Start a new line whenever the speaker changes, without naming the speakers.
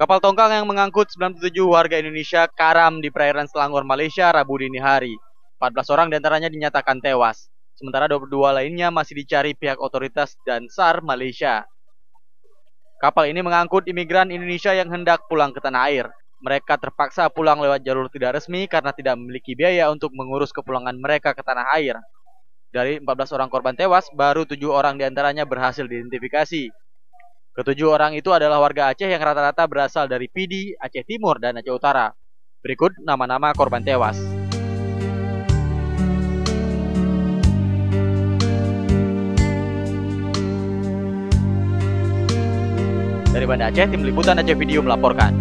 Kapal tongkang yang mengangkut 97 warga Indonesia karam di perairan Selangor, Malaysia, Rabu dini hari. 14 orang diantaranya dinyatakan tewas, sementara 22 lainnya masih dicari pihak otoritas dan SAR Malaysia. Kapal ini mengangkut imigran Indonesia yang hendak pulang ke tanah air. Mereka terpaksa pulang lewat jalur tidak resmi karena tidak memiliki biaya untuk mengurus kepulangan mereka ke tanah air. Dari 14 orang korban tewas, baru 7 orang diantaranya berhasil diidentifikasi. Ketujuh orang itu adalah warga Aceh yang rata-rata berasal dari Pidi, Aceh Timur, dan Aceh Utara. Berikut nama-nama korban tewas. Dari Banda Aceh, Tim Liputan Aceh Video melaporkan.